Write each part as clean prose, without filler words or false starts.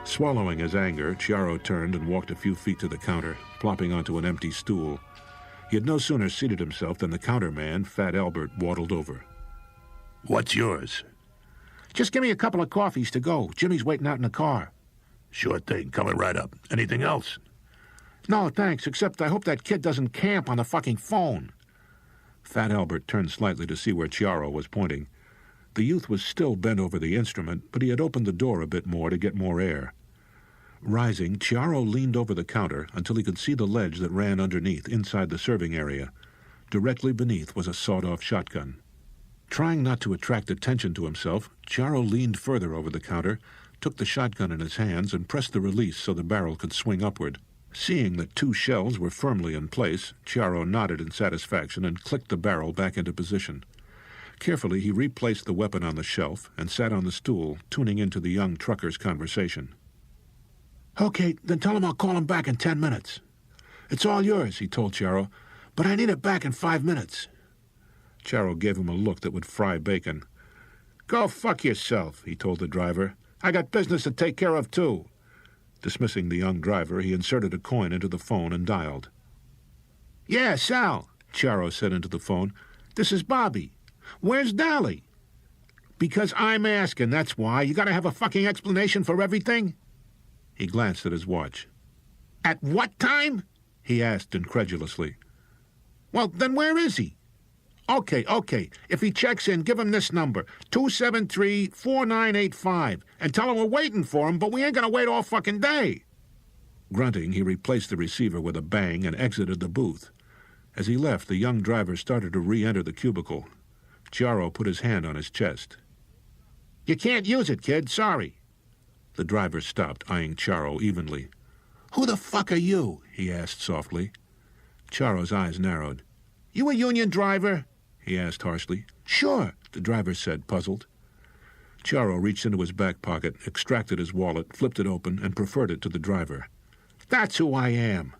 Swallowing his anger, Chiaro turned and walked a few feet to the counter, plopping onto an empty stool. He had no sooner seated himself than the counterman, Fat Albert, waddled over. "What's yours?" "Just give me a couple of coffees to go. Jimmy's waiting out in the car." "Sure thing, coming right up. Anything else?" "No, thanks, except I hope that kid doesn't camp on the fucking phone." Fat Albert turned slightly to see where Chiaro was pointing. The youth was still bent over the instrument, but he had opened the door a bit more to get more air. Rising, Chiaro leaned over the counter until he could see the ledge that ran underneath, inside the serving area. Directly beneath was a sawed-off shotgun. Trying not to attract attention to himself, Chiaro leaned further over the counter, took the shotgun in his hands, and pressed the release so the barrel could swing upward. Seeing that 2 shells were firmly in place, Chiaro nodded in satisfaction and clicked the barrel back into position. Carefully, he replaced the weapon on the shelf and sat on the stool, tuning into the young trucker's conversation. "Okay, then tell him I'll call him back in 10 minutes. It's all yours," he told Chiaro, "but I need it back in 5 minutes. Chiaro gave him a look that would fry bacon. "Go fuck yourself," he told the driver. "I got business to take care of, too." Dismissing the young driver, he inserted a coin into the phone and dialed. "Yeah, Sal," Chiaro said into the phone. "This is Bobby. Where's Dolly?" "Because I'm asking, that's why. You gotta have a fucking explanation for everything?" He glanced at his watch. "At what time?" he asked incredulously. "Well, then where is he?" Okay. If he checks in, give him this number, 273-4985, and tell him we're waiting for him, but we ain't gonna wait all fucking day." Grunting, he replaced the receiver with a bang and exited the booth. As he left, the young driver started to re-enter the cubicle. Chiaro put his hand on his chest. "You can't use it, kid. Sorry." The driver stopped, eyeing Chiaro evenly. "Who the fuck are you?" he asked softly. Chiaro's eyes narrowed. "You a union driver?" he asked harshly. "Sure," the driver said, puzzled. Chiaro reached into his back pocket, extracted his wallet, flipped it open, and proffered it to the driver. "That's who I am."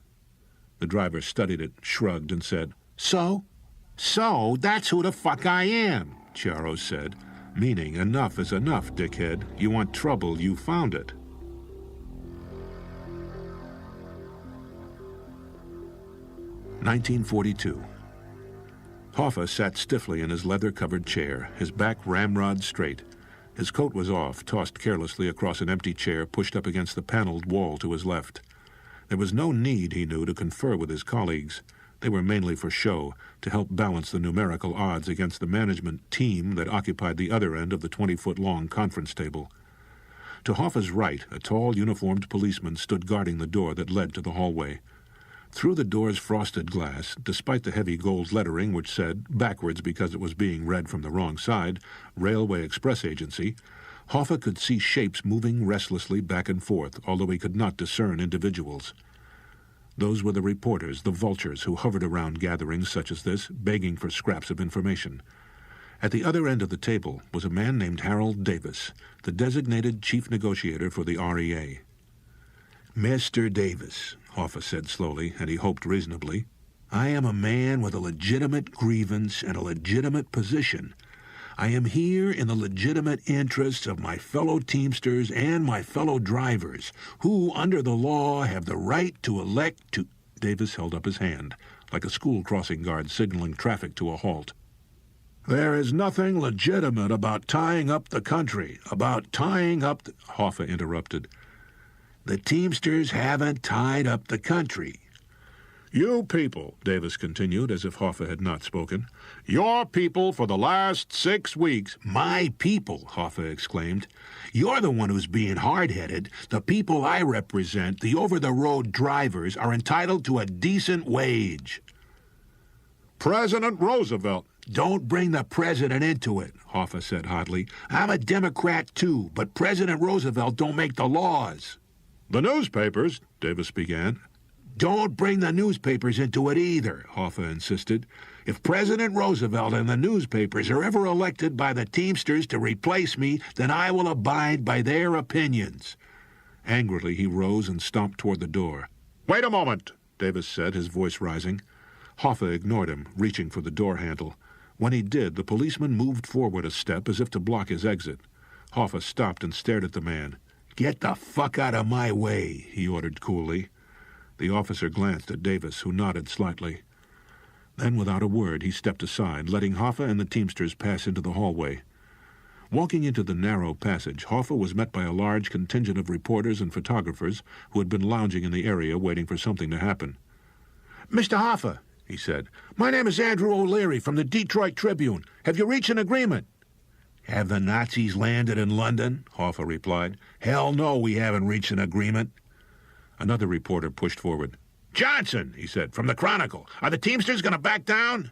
The driver studied it, shrugged, and said, So, that's who the fuck I am," Chiaro said, meaning enough is enough, dickhead. You want trouble, you found it. "1942. Hoffa sat stiffly in his leather-covered chair, his back ramrod straight. His coat was off, tossed carelessly across an empty chair pushed up against the paneled wall to his left. There was no need, he knew, to confer with his colleagues. They were mainly for show, to help balance the numerical odds against the management team that occupied the other end of the 20-foot-long conference table. To Hoffa's right, a tall, uniformed policeman stood guarding the door that led to the hallway. Through the door's frosted glass, despite the heavy gold lettering which said, backwards because it was being read from the wrong side, Railway Express Agency, Hoffa could see shapes moving restlessly back and forth, although he could not discern individuals. Those were the reporters, the vultures, who hovered around gatherings such as this, begging for scraps of information. At the other end of the table was a man named Harold Davis, the designated chief negotiator for the REA. "Mr. Davis," Hoffa said slowly, and he hoped reasonably, "I am a man with a legitimate grievance and a legitimate position. I am here in the legitimate interests of my fellow Teamsters and my fellow drivers, who, under the law, have the right to elect to—" Davis held up his hand, like a school crossing guard signaling traffic to a halt. "There is nothing legitimate about tying up the country, Hoffa interrupted. "The Teamsters haven't tied up the country." "You people," Davis continued, as if Hoffa had not spoken, "your people for the last 6 weeks—" "My people," Hoffa exclaimed. "You're the one who's being hard-headed. The people I represent, the over-the-road drivers, are entitled to a decent wage." "President Roosevelt—" "Don't bring the president into it," Hoffa said hotly. "I'm a Democrat, too, but President Roosevelt don't make the laws." "The newspapers," Davis began. "Don't bring the newspapers into it either," Hoffa insisted. "If President Roosevelt and the newspapers are ever elected by the Teamsters to replace me, then I will abide by their opinions." Angrily, he rose and stomped toward the door. "Wait a moment," Davis said, his voice rising. Hoffa ignored him, reaching for the door handle. When he did, the policeman moved forward a step as if to block his exit. Hoffa stopped and stared at the man. Get the fuck out of my way, he ordered coolly. The officer glanced at Davis, who nodded slightly. Then, without a word, he stepped aside, letting Hoffa and the Teamsters pass into the hallway. Walking into the narrow passage, Hoffa was met by a large contingent of reporters and photographers who had been lounging in the area waiting for something to happen. "Mr. Hoffa," he said, "my name is Andrew O'Leary from the Detroit Tribune. Have you reached an agreement?" "Have the Nazis landed in London?" Hoffa replied. "Hell no, we haven't reached an agreement." Another reporter pushed forward. "Johnson," he said, "from the Chronicle. Are the Teamsters going to back down?"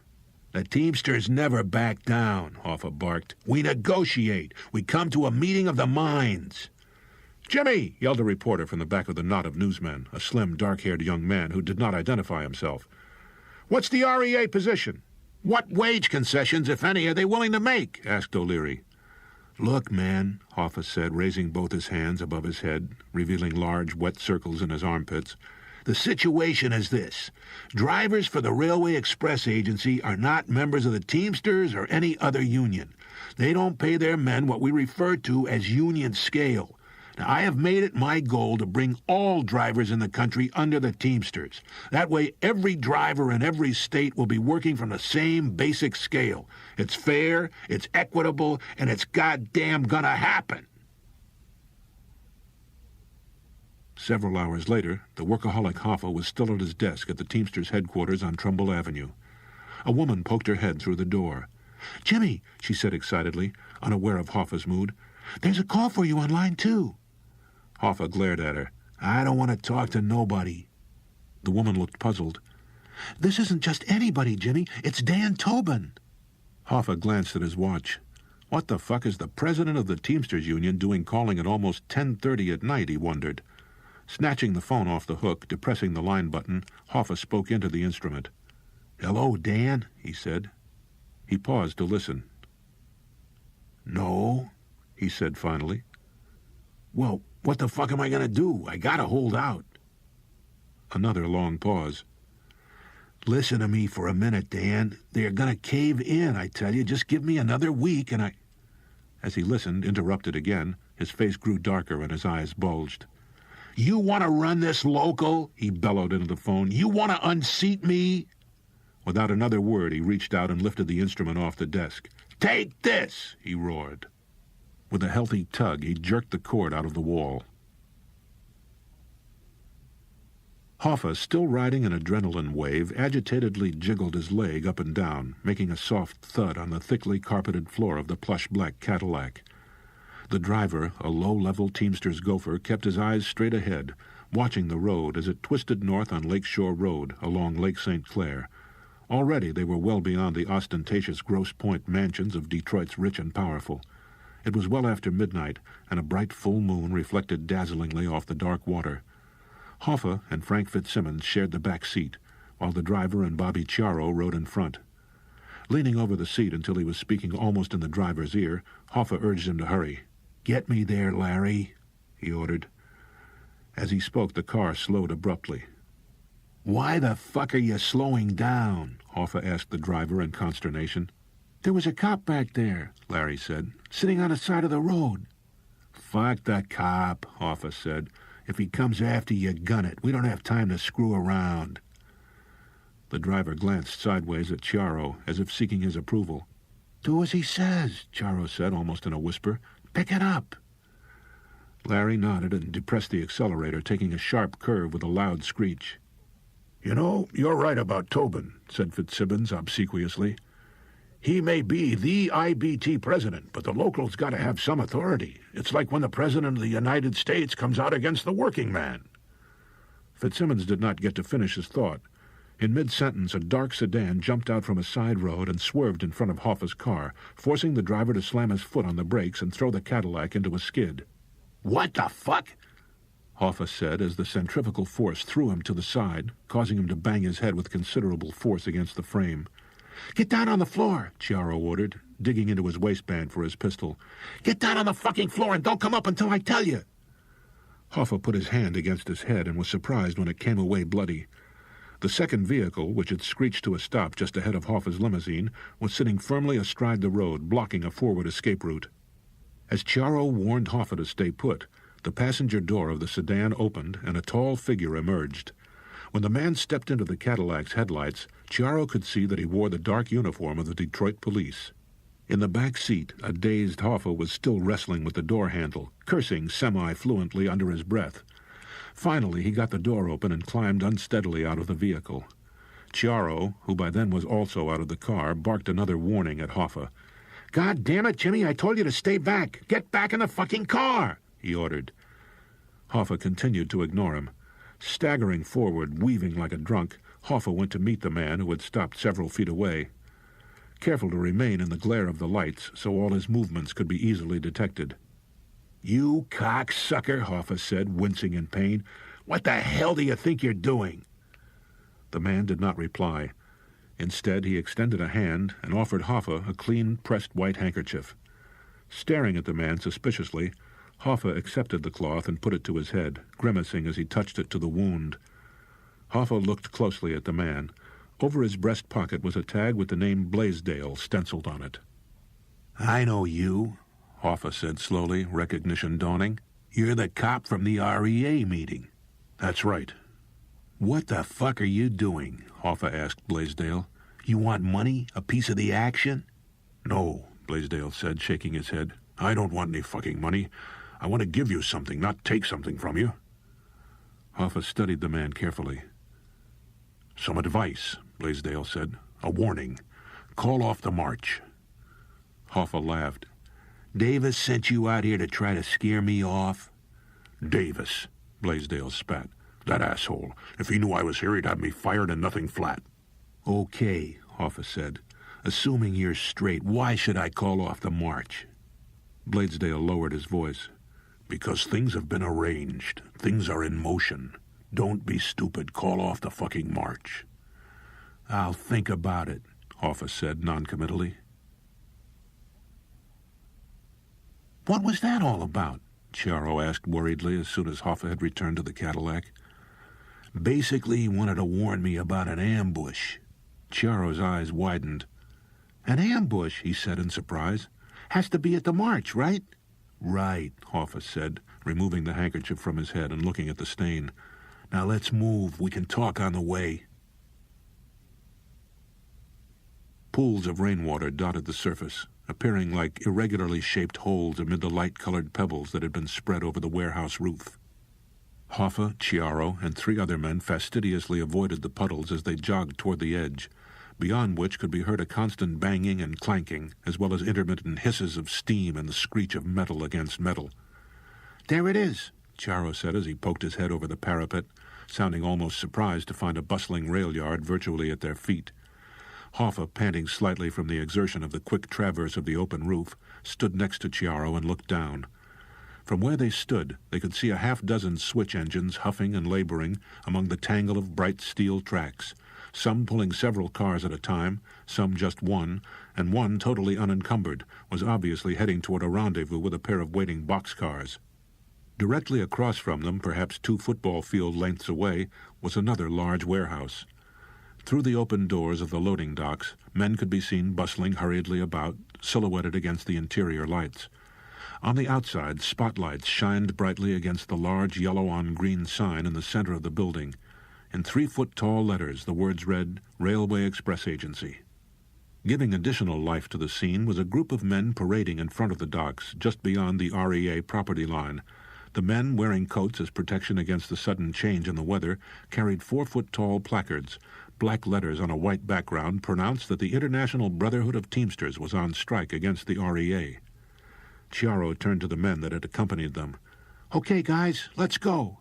"The Teamsters never back down," Hoffa barked. "We negotiate. We come to a meeting of the minds." "Jimmy!" yelled a reporter from the back of the knot of newsmen, a slim, dark-haired young man who did not identify himself. "What's the REA position?" "What wage concessions, if any, are they willing to make?" asked O'Leary. "Look, man," Hoffa said, raising both his hands above his head, revealing large, wet circles in his armpits. "The situation is this. Drivers for the Railway Express Agency are not members of the Teamsters or any other union. They don't pay their men what we refer to as union scale. Now, I have made it my goal to bring all drivers in the country under the Teamsters. That way, every driver in every state will be working from the same basic scale. It's fair, it's equitable, and it's goddamn gonna happen." Several hours later, the workaholic Hoffa was still at his desk at the Teamsters' headquarters on Trumbull Avenue. A woman poked her head through the door. "Jimmy," she said excitedly, unaware of Hoffa's mood, "there's a call for you on line 2. Hoffa glared at her. "I don't want to talk to nobody." The woman looked puzzled. "This isn't just anybody, Jimmy. It's Dan Tobin." Hoffa glanced at his watch. What the fuck is the president of the Teamsters Union doing calling at almost 10:30 at night, he wondered. Snatching the phone off the hook, depressing the line button, Hoffa spoke into the instrument. "Hello, Dan," he said. He paused to listen. "No," he said finally. "Well, what the fuck am I going to do? I gotta hold out." Another long pause. "Listen to me for a minute, Dan. They're going to cave in, I tell you. Just give me another week and I—" As he listened, interrupted again, his face grew darker and his eyes bulged. "You want to run this local?" he bellowed into the phone. "You want to unseat me?" Without another word, he reached out and lifted the instrument off the desk. "Take this!" he roared. With a healthy tug, he jerked the cord out of the wall. Hoffa, still riding an adrenaline wave, agitatedly jiggled his leg up and down, making a soft thud on the thickly carpeted floor of the plush-black Cadillac. The driver, a low-level Teamsters gopher, kept his eyes straight ahead, watching the road as it twisted north on Lake Shore Road along Lake St. Clair. Already they were well beyond the ostentatious Grosse Pointe mansions of Detroit's rich and powerful. It was well after midnight, and a bright full moon reflected dazzlingly off the dark water. Hoffa and Frank Fitzsimmons shared the back seat, while the driver and Bobby Chiaro rode in front. Leaning over the seat until he was speaking almost in the driver's ear, Hoffa urged him to hurry. "Get me there, Larry," he ordered. As he spoke, the car slowed abruptly. "Why the fuck are you slowing down?" Hoffa asked the driver in consternation. "There was a cop back there," Larry said, "sitting on the side of the road." "Fuck the cop," Hoffa said. "If he comes after you, gun it. We don't have time to screw around." The driver glanced sideways at Chiaro, as if seeking his approval. "Do as he says," Chiaro said, almost in a whisper. "Pick it up." Larry nodded and depressed the accelerator, taking a sharp curve with a loud screech. "You know, you're right about Tobin," said Fitzsimmons obsequiously. "He may be the IBT president, but the locals got to have some authority. It's like when the president of the United States comes out against the working man." Fitzsimmons did not get to finish his thought. In mid-sentence, a dark sedan jumped out from a side road and swerved in front of Hoffa's car, forcing the driver to slam his foot on the brakes and throw the Cadillac into a skid. "What the fuck?" Hoffa said as the centrifugal force threw him to the side, causing him to bang his head with considerable force against the frame. "Get down on the floor," Chiaro ordered, digging into his waistband for his pistol. "Get down on the fucking floor and don't come up until I tell you." Hoffa put his hand against his head and was surprised when it came away bloody. The second vehicle, which had screeched to a stop just ahead of Hoffa's limousine, was sitting firmly astride the road, blocking a forward escape route. As Chiaro warned Hoffa to stay put, The passenger door of the sedan opened, and a tall figure emerged. When the man stepped into the Cadillac's headlights, Chiaro could see that he wore the dark uniform of the Detroit police. In the back seat, a dazed Hoffa was still wrestling with the door handle, cursing semi-fluently under his breath. Finally, he got the door open and climbed unsteadily out of the vehicle. Chiaro, who by then was also out of the car, barked another warning at Hoffa. "God damn it, Jimmy, I told you to stay back. Get back in the fucking car," he ordered. Hoffa continued to ignore him. Staggering forward, weaving like a drunk, Hoffa went to meet the man who had stopped several feet away. Careful to remain in the glare of the lights so all his movements could be easily detected. "You cocksucker," Hoffa said, wincing in pain. "What the hell do you think you're doing?" The man did not reply. Instead, he extended a hand and offered Hoffa a clean, pressed white handkerchief. Staring at the man suspiciously, Hoffa accepted the cloth and put it to his head, grimacing as he touched it to the wound. Hoffa looked closely at the man. Over his breast pocket was a tag with the name Blaisdell stenciled on it. "I know you," Hoffa said slowly, recognition dawning. "You're the cop from the REA meeting." "That's right." "What the fuck are you doing?" Hoffa asked Blaisdell. "You want money? A piece of the action?" "No," Blaisdell said, shaking his head. "I don't want any fucking money. I want to give you something, not take something from you." Hoffa studied the man carefully. "Some advice," Blaisdell said. "A warning. Call off the march." Hoffa laughed. "Davis sent you out here to try to scare me off?" "Davis," Blaisdell spat. "That asshole. If he knew I was here, he'd have me fired and nothing flat." "Okay," Hoffa said. "Assuming you're straight, why should I call off the march?" Blaisdell lowered his voice. "Because things have been arranged. Things are in motion. Don't be stupid. Call off the fucking march." "I'll think about it," Hoffa said noncommittally. "What was that all about?" Chiaro asked worriedly as soon as Hoffa had returned to the Cadillac. "Basically, he wanted to warn me about an ambush." Chiaro's eyes widened. "An ambush," he said in surprise. "Has to be at the march, right?" "Right," Hoffa said, removing the handkerchief from his head and looking at the stain. "Now let's move. We can talk on the way." Pools of rainwater dotted the surface, appearing like irregularly shaped holes amid the light-colored pebbles that had been spread over the warehouse roof. Hoffa, Chiaro, and 3 other men fastidiously avoided the puddles as they jogged toward the edge, beyond which could be heard a constant banging and clanking, as well as intermittent hisses of steam and the screech of metal against metal. "There it is," Chiaro said as he poked his head over the parapet, sounding almost surprised to find a bustling rail yard virtually at their feet. Hoffa, panting slightly from the exertion of the quick traverse of the open roof, stood next to Chiaro and looked down. From where they stood, they could see a half-dozen switch engines huffing and laboring among the tangle of bright steel tracks, some pulling several cars at a time, some just one, and one, totally unencumbered, was obviously heading toward a rendezvous with a pair of waiting boxcars. Directly across from them, perhaps 2 football field lengths away, was another large warehouse. Through the open doors of the loading docks, men could be seen bustling hurriedly about, silhouetted against the interior lights. On the outside, spotlights shined brightly against the large yellow-on-green sign in the center of the building. In 3-foot-tall letters, the words read, "Railway Express Agency." Giving additional life to the scene was a group of men parading in front of the docks, just beyond the REA property line. The men, wearing coats as protection against the sudden change in the weather, carried 4-foot-tall placards. Black letters on a white background pronounced that the International Brotherhood of Teamsters was on strike against the REA. Chiaro turned to the men that had accompanied them. "Okay, guys, let's go."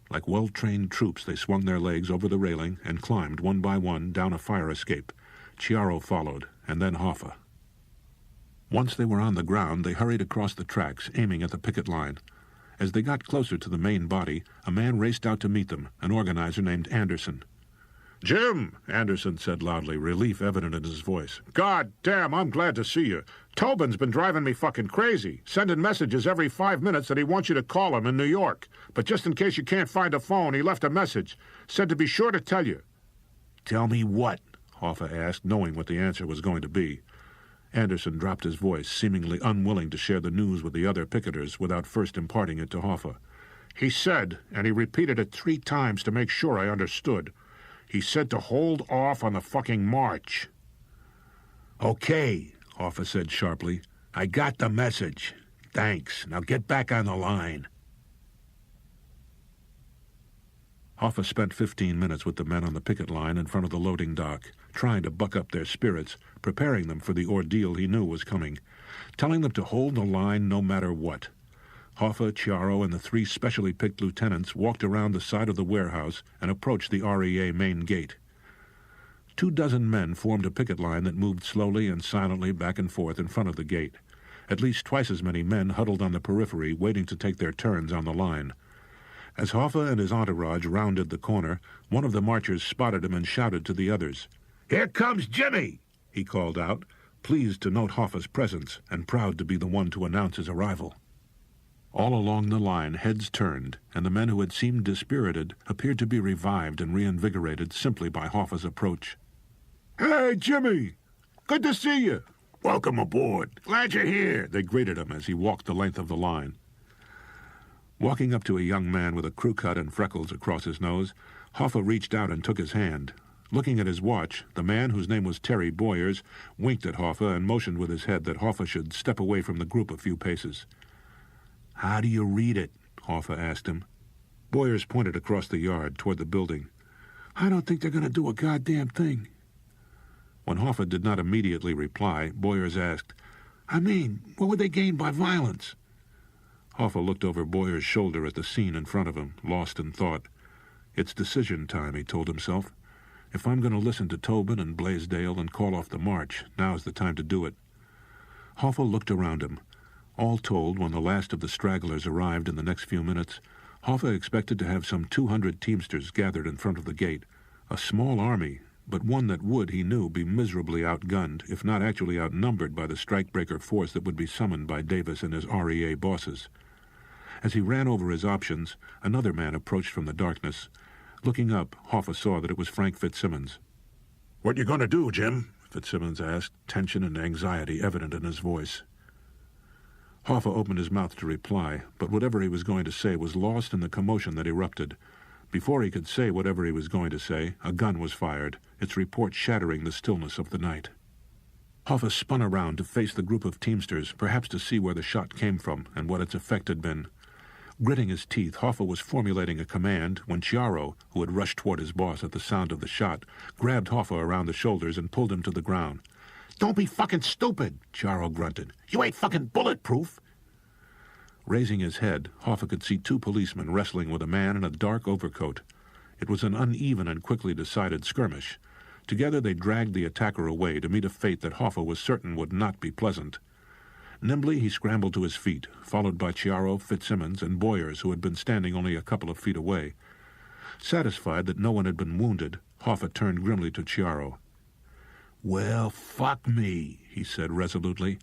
Like well-trained troops, they swung their legs over the railing and climbed one by one down a fire escape. Chiaro followed, and then Hoffa. Once they were on the ground, they hurried across the tracks, aiming at the picket line. As they got closer to the main body, a man raced out to meet them, an organizer named Anderson. "Jim," Anderson said loudly, relief evident in his voice. "God damn, I'm glad to see you. Tobin's been driving me fucking crazy, sending messages every 5 minutes that he wants you to call him in New York. But just in case you can't find a phone, he left a message. Said to be sure to tell you." "Tell me what?" Hoffa asked, knowing what the answer was going to be. Anderson dropped his voice, seemingly unwilling to share the news with the other picketers without first imparting it to Hoffa. He said, and he repeated it 3 times to make sure I understood, he said to hold off on the fucking march. Okay, Hoffa said sharply. I got the message. Thanks. Now get back on the line. Hoffa spent 15 minutes with the men on the picket line in front of the loading dock, trying to buck up their spirits, preparing them for the ordeal he knew was coming, telling them to hold the line no matter what. Hoffa, Chiaro, and the 3 specially picked lieutenants walked around the side of the warehouse and approached the REA main gate. 24 men formed a picket line that moved slowly and silently back and forth in front of the gate. At least twice as many men huddled on the periphery, waiting to take their turns on the line. As Hoffa and his entourage rounded the corner, one of the marchers spotted him and shouted to the others. "Here comes Jimmy!" he called out, pleased to note Hoffa's presence and proud to be the one to announce his arrival. All along the line, heads turned, and the men who had seemed dispirited appeared to be revived and reinvigorated simply by Hoffa's approach. "Hey, Jimmy! Good to see you! Welcome aboard! Glad you're here!" They greeted him as he walked the length of the line. Walking up to a young man with a crew cut and freckles across his nose, Hoffa reached out and took his hand. Looking at his watch, the man, whose name was Terry Boyers, winked at Hoffa and motioned with his head that Hoffa should step away from the group a few paces. How do you read it? Hoffa asked him. Boyers pointed across the yard toward the building. I don't think they're going to do a goddamn thing. When Hoffa did not immediately reply, Boyers asked, I mean, what would they gain by violence? Hoffa looked over Boyer's shoulder at the scene in front of him, lost in thought. It's decision time, he told himself. If I'm going to listen to Tobin and Blaisdell and call off the march, now's the time to do it. Hoffa looked around him. All told, when the last of the stragglers arrived in the next few minutes, Hoffa expected to have some 200 teamsters gathered in front of the gate. A small army, but one that would, he knew, be miserably outgunned, if not actually outnumbered by the strikebreaker force that would be summoned by Davis and his REA bosses. As he ran over his options, another man approached from the darkness. Looking up, Hoffa saw that it was Frank Fitzsimmons. What you going to do, Jim? Fitzsimmons asked, tension and anxiety evident in his voice. Hoffa opened his mouth to reply, but whatever he was going to say was lost in the commotion that erupted. Before he could say whatever he was going to say, a gun was fired, its report shattering the stillness of the night. Hoffa spun around to face the group of teamsters, perhaps to see where the shot came from and what its effect had been. Gritting his teeth, Hoffa was formulating a command when Chiaro, who had rushed toward his boss at the sound of the shot, grabbed Hoffa around the shoulders and pulled him to the ground. Don't be fucking stupid, Chiaro grunted. You ain't fucking bulletproof. Raising his head, Hoffa could see 2 policemen wrestling with a man in a dark overcoat. It was an uneven and quickly decided skirmish. Together they dragged the attacker away to meet a fate that Hoffa was certain would not be pleasant. Nimbly he scrambled to his feet, followed by Chiaro, Fitzsimmons, and Boyers, who had been standing only a couple of feet away. Satisfied that no one had been wounded, Hoffa turned grimly to Chiaro. Well, fuck me, he said resolutely.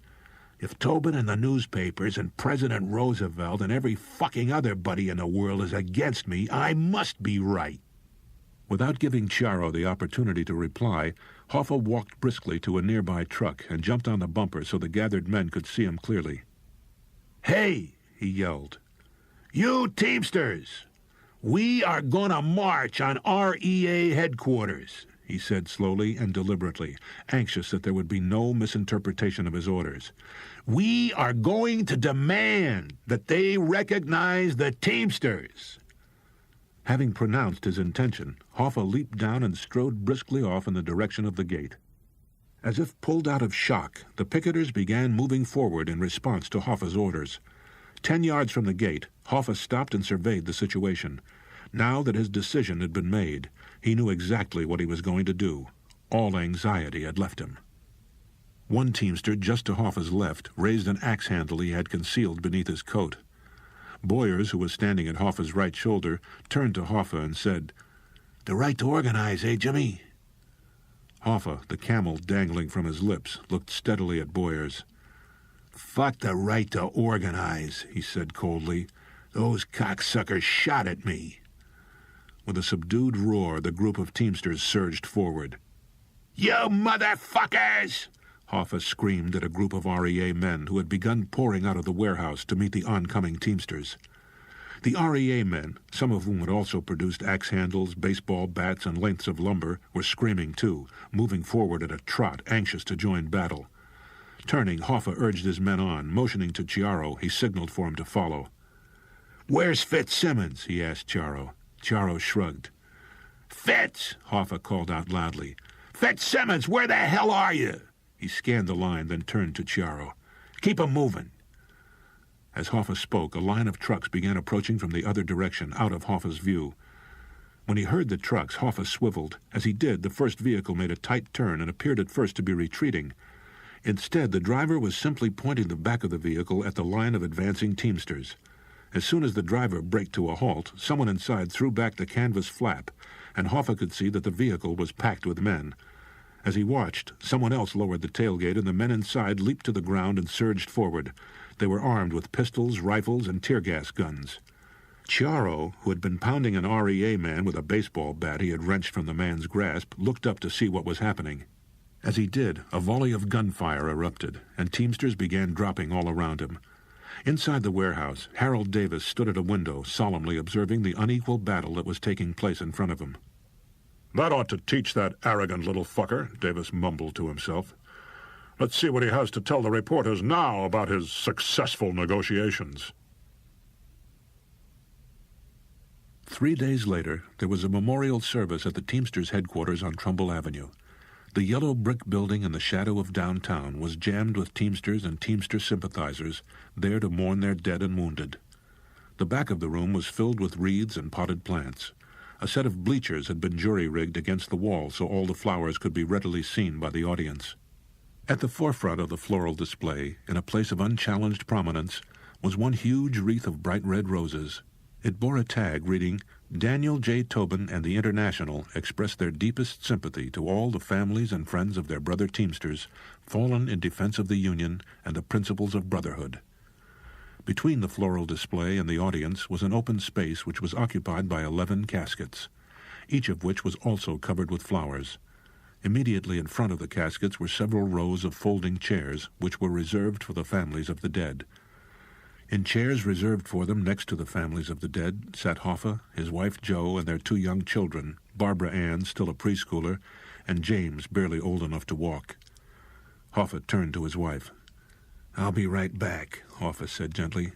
If Tobin and the newspapers and President Roosevelt and every fucking other buddy in the world is against me, I must be right. Without giving Chiaro the opportunity to reply, Hoffa walked briskly to a nearby truck and jumped on the bumper so the gathered men could see him clearly. Hey, he yelled. You Teamsters! We are gonna march on REA headquarters, he said slowly and deliberately, anxious that there would be no misinterpretation of his orders. We are going to demand that they recognize the Teamsters. Having pronounced his intention, Hoffa leaped down and strode briskly off in the direction of the gate. As if pulled out of shock, the picketers began moving forward in response to Hoffa's orders. 10 yards from the gate, Hoffa stopped and surveyed the situation. Now that his decision had been made, he knew exactly what he was going to do. All anxiety had left him. One teamster just to Hoffa's left raised an axe handle he had concealed beneath his coat. Boyers, who was standing at Hoffa's right shoulder, turned to Hoffa and said, The right to organize, eh, Jimmy? Hoffa, the camel dangling from his lips, looked steadily at Boyers. Fuck the right to organize, he said coldly. Those cocksuckers shot at me. With a subdued roar, the group of teamsters surged forward. You motherfuckers! Hoffa screamed at a group of REA men who had begun pouring out of the warehouse to meet the oncoming teamsters. The REA men, some of whom had also produced axe handles, baseball bats, and lengths of lumber, were screaming too, moving forward at a trot, anxious to join battle. Turning, Hoffa urged his men on. Motioning to Chiaro, he signaled for him to follow. "Where's Fitzsimmons?" he asked Chiaro. Chiaro shrugged. "Fitz!" Hoffa called out loudly. "Fitzsimmons, where the hell are you?" He scanned the line, then turned to Chiaro. "Keep 'em moving." As Hoffa spoke, a line of trucks began approaching from the other direction, out of Hoffa's view. When he heard the trucks, Hoffa swiveled. As he did, the first vehicle made a tight turn and appeared at first to be retreating. Instead, the driver was simply pointing the back of the vehicle at the line of advancing teamsters. As soon as the driver braked to a halt, someone inside threw back the canvas flap, and Hoffa could see that the vehicle was packed with men. As he watched, someone else lowered the tailgate, and the men inside leaped to the ground and surged forward. They were armed with pistols, rifles, and tear gas guns. Chiaro, who had been pounding an REA man with a baseball bat he had wrenched from the man's grasp, looked up to see what was happening. As he did, a volley of gunfire erupted, and teamsters began dropping all around him. Inside the warehouse, Harold Davis stood at a window, solemnly observing the unequal battle that was taking place in front of him. "That ought to teach that arrogant little fucker," Davis mumbled to himself. "Let's see what he has to tell the reporters now about his successful negotiations." 3 days later, there was a memorial service at the Teamsters' headquarters on Trumbull Avenue. The yellow brick building in the shadow of downtown was jammed with Teamsters and Teamster sympathizers, there to mourn their dead and wounded. The back of the room was filled with wreaths and potted plants. A set of bleachers had been jury-rigged against the wall so all the flowers could be readily seen by the audience. At the forefront of the floral display, in a place of unchallenged prominence, was one huge wreath of bright red roses. It bore a tag reading, "Daniel J. Tobin and the International express their deepest sympathy to all the families and friends of their brother Teamsters, fallen in defense of the Union and the principles of brotherhood." Between the floral display and the audience was an open space which was occupied by 11 caskets, each of which was also covered with flowers. Immediately in front of the caskets were several rows of folding chairs, which were reserved for the families of the dead. In chairs reserved for them next to the families of the dead sat Hoffa, his wife Jo, and their 2 young children, Barbara Ann, still a preschooler, and James, barely old enough to walk. Hoffa turned to his wife. "I'll be right back," Hoffa said gently.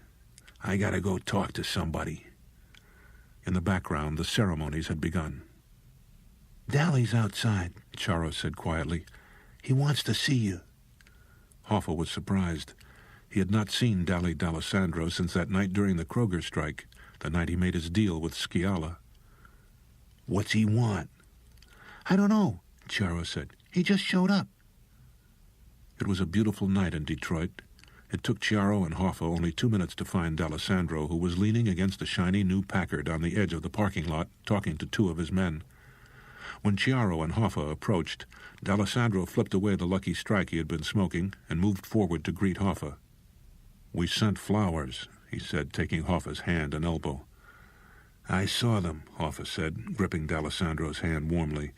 "I gotta go talk to somebody." In the background, the ceremonies had begun. "Dally's outside," Charo said quietly. "He wants to see you." Hoffa was surprised. He had not seen Dally D'Alessandro since that night during the Kroger strike, the night he made his deal with Scialla. "What's he want?" "I don't know," Charo said. "He just showed up." It was a beautiful night in Detroit. It took Chiaro and Hoffa only 2 minutes to find D'Alessandro, who was leaning against a shiny new Packard on the edge of the parking lot, talking to 2 of his men. When Chiaro and Hoffa approached, D'Alessandro flipped away the Lucky Strike he had been smoking and moved forward to greet Hoffa. "We sent flowers," he said, taking Hoffa's hand and elbow. "I saw them," Hoffa said, gripping D'Alessandro's hand warmly.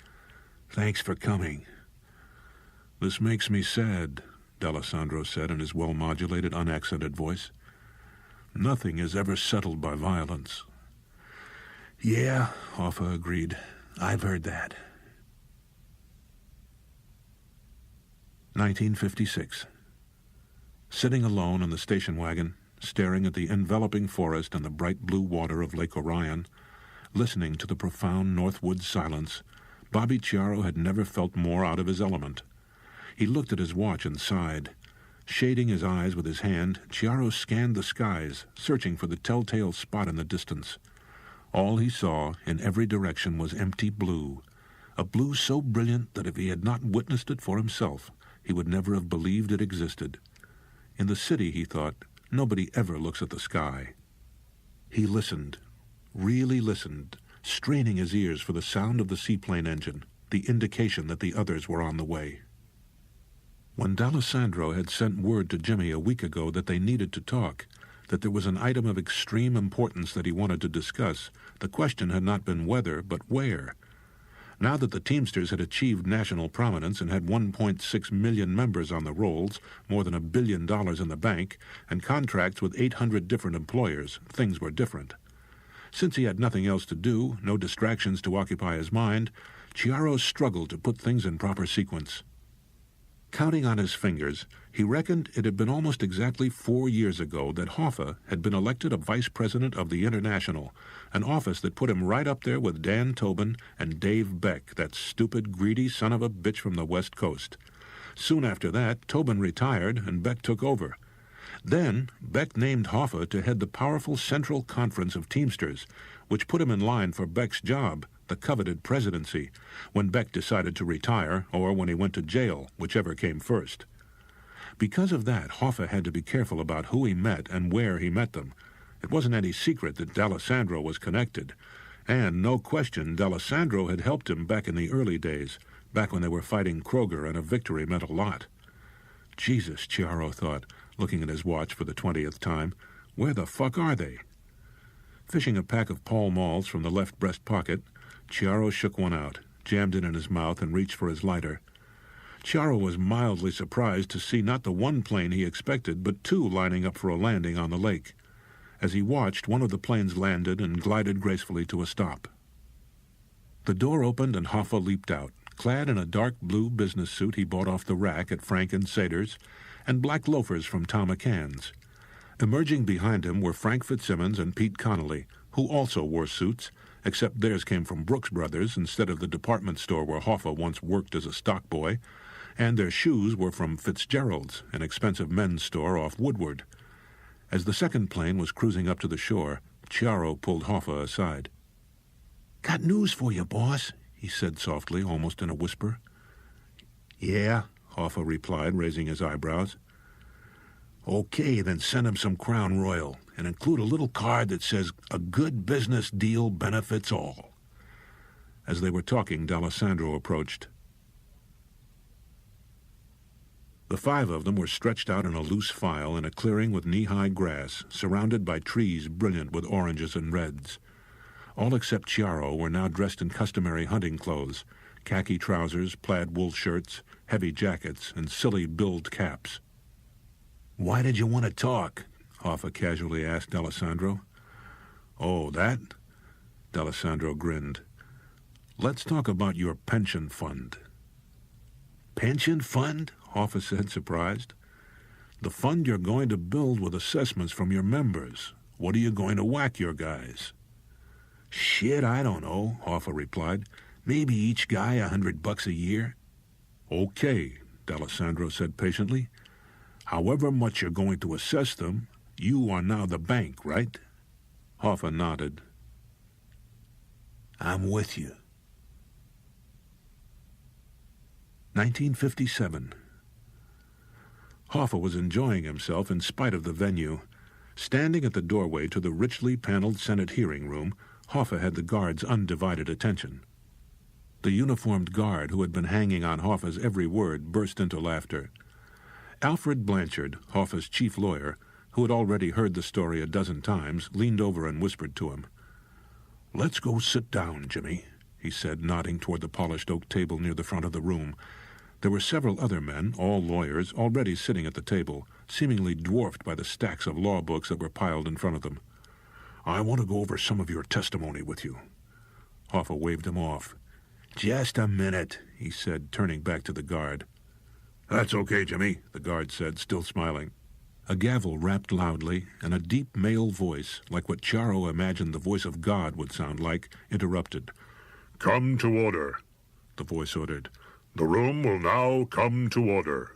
"Thanks for coming." "This makes me sad," D'Alessandro said in his well-modulated, unaccented voice. "Nothing is ever settled by violence." "Yeah," Hoffa agreed. "I've heard that." 1956. Sitting alone in the station wagon, staring at the enveloping forest and the bright blue water of Lake Orion, listening to the profound northwood silence, Bobby Chiaro had never felt more out of his element. He looked at his watch and sighed. Shading his eyes with his hand, Chiaro scanned the skies, searching for the telltale spot in the distance. All he saw, in every direction, was empty blue, a blue so brilliant that if he had not witnessed it for himself, he would never have believed it existed. In the city, he thought, nobody ever looks at the sky. He listened, really listened, straining his ears for the sound of the seaplane engine, the indication that the others were on the way. When D'Alessandro had sent word to Jimmy a week ago that they needed to talk, that there was an item of extreme importance that he wanted to discuss, the question had not been whether, but where. Now that the Teamsters had achieved national prominence and had 1.6 million members on the rolls, more than $1 billion in the bank, and contracts with 800 different employers, things were different. Since he had nothing else to do, no distractions to occupy his mind, Chiaro struggled to put things in proper sequence. Counting on his fingers, he reckoned it had been almost exactly 4 years ago that Hoffa had been elected a vice president of the International, an office that put him right up there with Dan Tobin and Dave Beck, that stupid, greedy son of a bitch from the West Coast. Soon after that, Tobin retired and Beck took over. Then, Beck named Hoffa to head the powerful Central Conference of Teamsters, which put him in line for Beck's job, the coveted presidency, when Beck decided to retire or when he went to jail, whichever came first. Because of that, Hoffa had to be careful about who he met and where he met them. It wasn't any secret that D'Alessandro was connected, and no question D'Alessandro had helped him back in the early days, back when they were fighting Kroger and a victory meant a lot. Jesus, Chiaro thought, looking at his watch for the 20th time, where the fuck are they? Fishing a pack of Pall Malls from the left breast pocket, Chiaro shook one out, jammed it in his mouth, and reached for his lighter. Chiaro was mildly surprised to see not the one plane he expected, but two lining up for a landing on the lake. As he watched, one of the planes landed and glided gracefully to a stop. The door opened and Hoffa leaped out, clad in a dark blue business suit he bought off the rack at Frank and Sater's, and black loafers from Tom McCann's. Emerging behind him were Frank Fitzsimmons and Pete Connolly, who also wore suits, except theirs came from Brooks Brothers instead of the department store where Hoffa once worked as a stock boy, and their shoes were from Fitzgerald's, an expensive men's store off Woodward. As the second plane was cruising up to the shore, Chiaro pulled Hoffa aside. "Got news for you, boss," he said softly, almost in a whisper. "Yeah," Hoffa replied, raising his eyebrows. "Okay, then send him some Crown Royal, and include a little card that says, 'A good business deal benefits all.'" As they were talking, D'Alessandro approached. The five of them were stretched out in a loose file in a clearing with knee-high grass, surrounded by trees brilliant with oranges and reds. All except Chiaro were now dressed in customary hunting clothes, khaki trousers, plaid wool shirts, heavy jackets, and silly billed caps. "Why did you want to talk?" Hoffa casually asked D'Alessandro. "Oh, that?" D'Alessandro grinned. "Let's talk about your pension fund." "Pension fund?" Hoffa said, surprised. "The fund you're going to build with assessments from your members. What are you going to whack your guys?" "Shit, I don't know," Hoffa replied. "Maybe each guy $100 a year." "Okay," D'Alessandro said patiently. "However much you're going to assess them, you are now the bank, right?" Hoffa nodded. "I'm with you." 1957. Hoffa was enjoying himself in spite of the venue. Standing at the doorway to the richly paneled Senate hearing room, Hoffa had the guard's undivided attention. The uniformed guard who had been hanging on Hoffa's every word burst into laughter. Alfred Blanchard, Hoffa's chief lawyer, who had already heard the story a dozen times, leaned over and whispered to him. "Let's go sit down, Jimmy," he said, nodding toward the polished oak table near the front of the room. There were several other men, all lawyers, already sitting at the table, seemingly dwarfed by the stacks of law books that were piled in front of them. "I want to go over some of your testimony with you." Hoffa waved him off. "Just a minute," he said, turning back to the guard. "That's okay, Jimmy," the guard said, still smiling. A gavel rapped loudly, and a deep male voice, like what Chiaro imagined the voice of God would sound like, interrupted. "Come to order," the voice ordered. "The room will now come to order.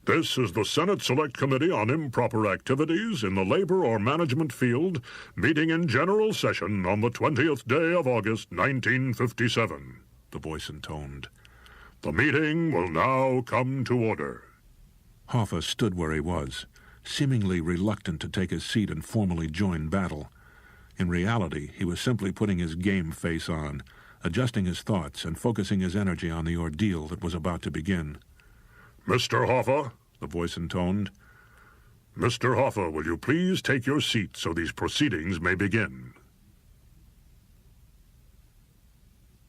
This is the Senate Select Committee on Improper Activities in the Labor or Management Field, meeting in general session on the 20th day of August, 1957, the voice intoned. "The meeting will now come to order." Hoffa stood where he was, seemingly reluctant to take his seat and formally join battle. In reality, he was simply putting his game face on, adjusting his thoughts and focusing his energy on the ordeal that was about to begin. "Mr. Hoffa," the voice intoned. "Mr. Hoffa, will you please take your seat so these proceedings may begin?"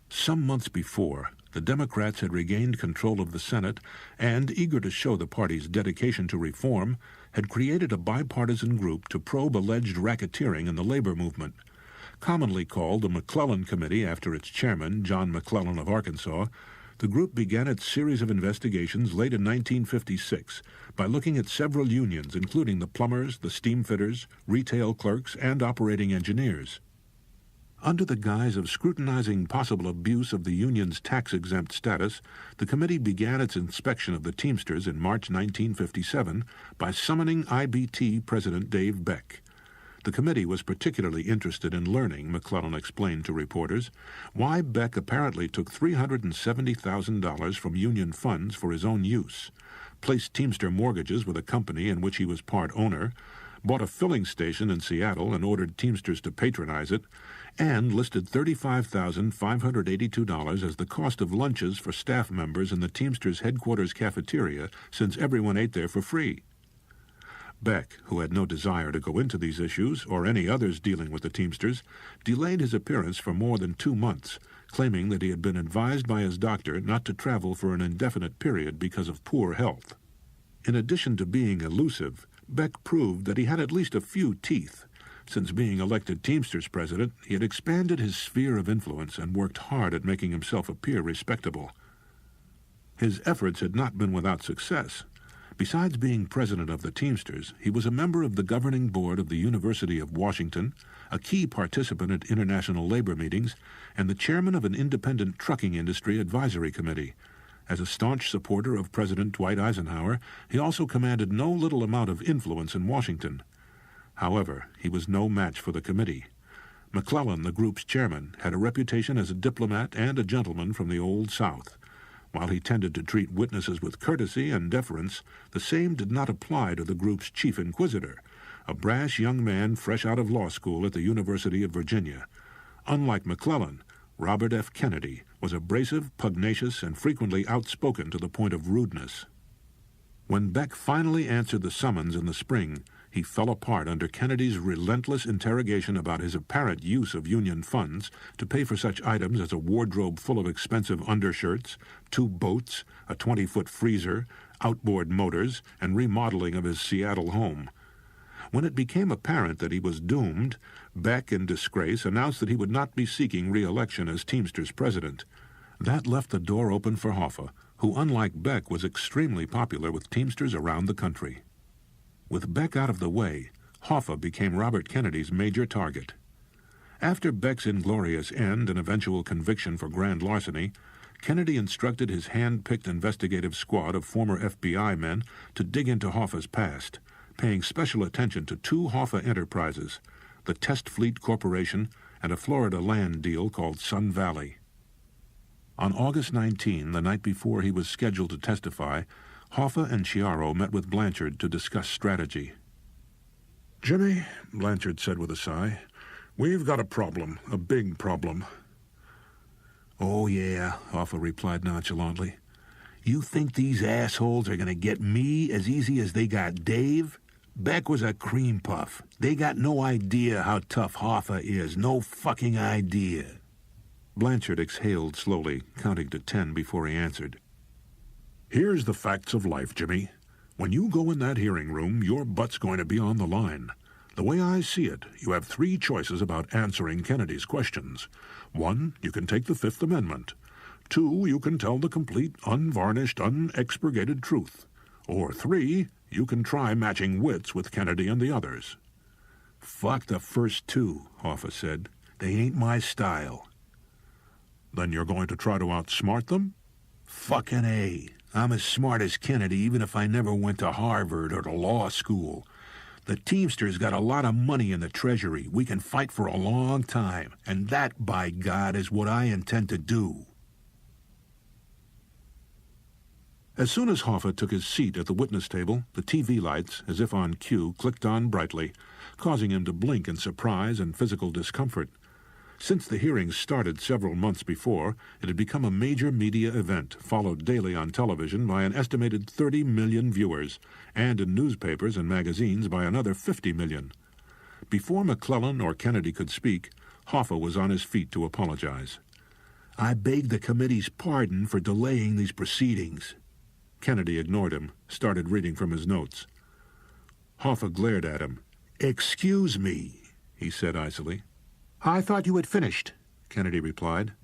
Some months before, the Democrats had regained control of the Senate and, eager to show the party's dedication to reform, had created a bipartisan group to probe alleged racketeering in the labor movement. Commonly called the McClellan Committee after its chairman, John McClellan of Arkansas, the group began its series of investigations late in 1956 by looking at several unions, including the plumbers, the steamfitters, retail clerks, and operating engineers. Under the guise of scrutinizing possible abuse of the union's tax-exempt status, the committee began its inspection of the Teamsters in March 1957 by summoning IBT President Dave Beck. The committee was particularly interested in learning, McClellan explained to reporters, why Beck apparently took $370,000 from union funds for his own use, placed Teamster mortgages with a company in which he was part owner, bought a filling station in Seattle and ordered Teamsters to patronize it, and listed $35,582 as the cost of lunches for staff members in the Teamsters headquarters cafeteria, since everyone ate there for free. Beck, who had no desire to go into these issues or any others dealing with the Teamsters, delayed his appearance for more than 2 months, claiming that he had been advised by his doctor not to travel for an indefinite period because of poor health. In addition to being elusive, Beck proved that he had at least a few teeth. Since being elected Teamsters president, he had expanded his sphere of influence and worked hard at making himself appear respectable. His efforts had not been without success. Besides being president of the Teamsters, he was a member of the governing board of the University of Washington, a key participant at international labor meetings, and the chairman of an independent trucking industry advisory committee. As a staunch supporter of President Dwight Eisenhower, he also commanded no little amount of influence in Washington. However, he was no match for the committee. McClellan, the group's chairman, had a reputation as a diplomat and a gentleman from the Old South. While he tended to treat witnesses with courtesy and deference, the same did not apply to the group's chief inquisitor, a brash young man fresh out of law school at the University of Virginia. Unlike McClellan, Robert F. Kennedy was abrasive, pugnacious, and frequently outspoken to the point of rudeness. When Beck finally answered the summons in the spring, he fell apart under Kennedy's relentless interrogation about his apparent use of union funds to pay for such items as a wardrobe full of expensive undershirts, 2 boats, a 20-foot freezer, outboard motors, and remodeling of his Seattle home. When it became apparent that he was doomed, Beck, in disgrace, announced that he would not be seeking re-election as Teamsters president. That left the door open for Hoffa, who, unlike Beck, was extremely popular with Teamsters around the country. With Beck out of the way, Hoffa became Robert Kennedy's major target. After Beck's inglorious end and eventual conviction for grand larceny, Kennedy instructed his hand-picked investigative squad of former FBI men to dig into Hoffa's past, paying special attention to 2 Hoffa enterprises, the Test Fleet Corporation and a Florida land deal called Sun Valley. On August 19, the night before he was scheduled to testify, Hoffa and Chiaro met with Blanchard to discuss strategy. "Jimmy," Blanchard said with a sigh, "we've got a problem, a big problem." "Oh, yeah," Hoffa replied nonchalantly. "You think these assholes are going to get me as easy as they got Dave? Beck was a cream puff. They got no idea how tough Hoffa is. No fucking idea." Blanchard exhaled slowly, counting to 10 before he answered. "Here's the facts of life, Jimmy. When you go in that hearing room, your butt's going to be on the line. The way I see it, you have 3 choices about answering Kennedy's questions. 1, you can take the Fifth Amendment. 2, you can tell the complete, unvarnished, unexpurgated truth. Or 3, you can try matching wits with Kennedy and the others." "Fuck the first 2, Hoffa said. "They ain't my style." "Then you're going to try to outsmart them?" "Fucking A. I'm as smart as Kennedy, even if I never went to Harvard or to law school. The Teamsters got a lot of money in the Treasury. We can fight for a long time, and that, by God, is what I intend to do." As soon as Hoffa took his seat at the witness table, the TV lights, as if on cue, clicked on brightly, causing him to blink in surprise and physical discomfort. Since the hearings started several months before, it had become a major media event, followed daily on television by an estimated 30 million viewers, and in newspapers and magazines by another 50 million. Before McClellan or Kennedy could speak, Hoffa was on his feet to apologize. I beg the committee's pardon for delaying these proceedings. Kennedy ignored him, started reading from his notes. Hoffa glared at him. Excuse me, he said icily. I thought you had finished, Kennedy replied.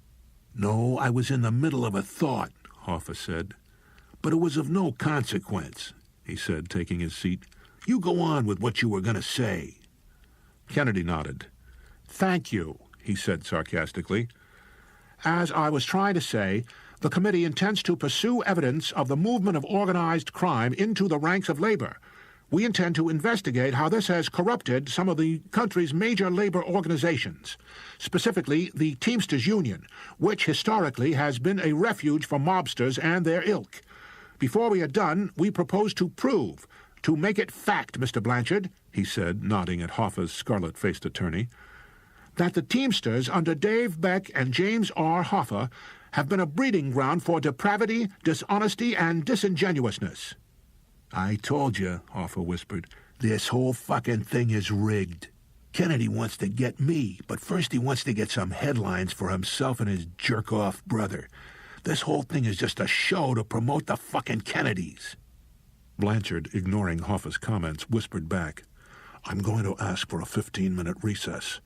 No, I was in the middle of a thought, Hoffa said. But it was of no consequence, he said, taking his seat. You go on with what you were going to say. Kennedy nodded. Thank you, he said sarcastically. As I was trying to say, the committee intends to pursue evidence of the movement of organized crime into the ranks of labor. We intend to investigate how this has corrupted some of the country's major labor organizations, specifically the Teamsters Union, which historically has been a refuge for mobsters and their ilk. Before we are done, we propose to prove, to make it fact, Mr. Blanchard, he said, nodding at Hoffa's scarlet-faced attorney, that the Teamsters under Dave Beck and James R. Hoffa have been a breeding ground for depravity, dishonesty, and disingenuousness. I told you, Hoffa whispered, this whole fucking thing is rigged. Kennedy wants to get me, but first he wants to get some headlines for himself and his jerk-off brother. This whole thing is just a show to promote the fucking Kennedys. Blanchard, ignoring Hoffa's comments, whispered back, I'm going to ask for a 15-minute recess.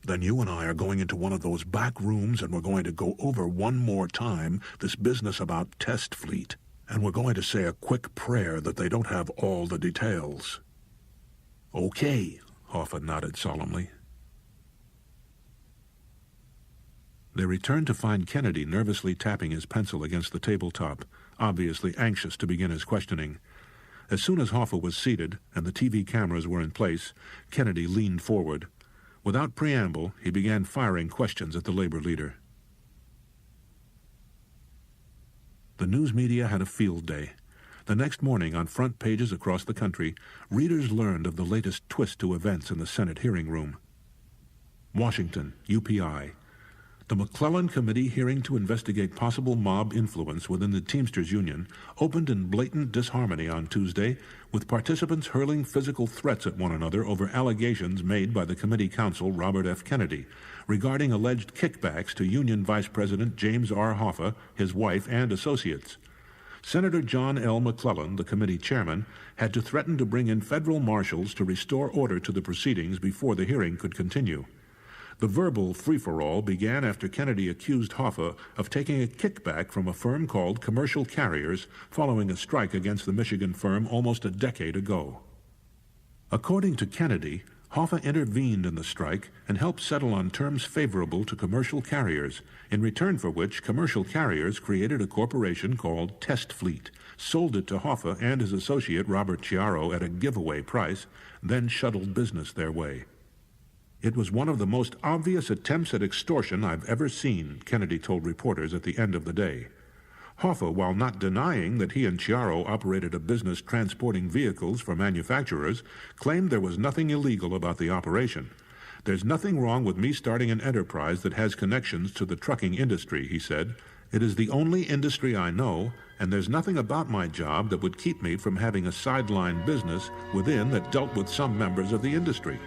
Then you and I are going into one of those back rooms and we're going to go over one more time this business about test fleet. And we're going to say a quick prayer that they don't have all the details. Okay, Hoffa nodded solemnly. They returned to find Kennedy nervously tapping his pencil against the tabletop, obviously anxious to begin his questioning. As soon as Hoffa was seated and the TV cameras were in place, Kennedy leaned forward. Without preamble, he began firing questions at the labor leader. The news media had a field day. The next morning, on front pages across the country, readers learned of the latest twist to events in the Senate hearing room. Washington, UPI. The McClellan Committee hearing to investigate possible mob influence within the Teamsters Union opened in blatant disharmony on Tuesday, with participants hurling physical threats at one another over allegations made by the committee counsel Robert F. Kennedy regarding alleged kickbacks to Union Vice President James R. Hoffa, his wife, and associates. Senator John L. McClellan, the committee chairman, had to threaten to bring in federal marshals to restore order to the proceedings before the hearing could continue. The verbal free-for-all began after Kennedy accused Hoffa of taking a kickback from a firm called Commercial Carriers following a strike against the Michigan firm almost a decade ago. According to Kennedy, Hoffa intervened in the strike and helped settle on terms favorable to Commercial Carriers, in return for which Commercial Carriers created a corporation called Test Fleet, sold it to Hoffa and his associate Robert Chiaro at a giveaway price, then shuttled business their way. It was one of the most obvious attempts at extortion I've ever seen, Kennedy told reporters at the end of the day. Hoffa, while not denying that he and Chiaro operated a business transporting vehicles for manufacturers, claimed there was nothing illegal about the operation. There's nothing wrong with me starting an enterprise that has connections to the trucking industry, he said. It is the only industry I know, and there's nothing about my job that would keep me from having a sideline business within that dealt with some members of the industry.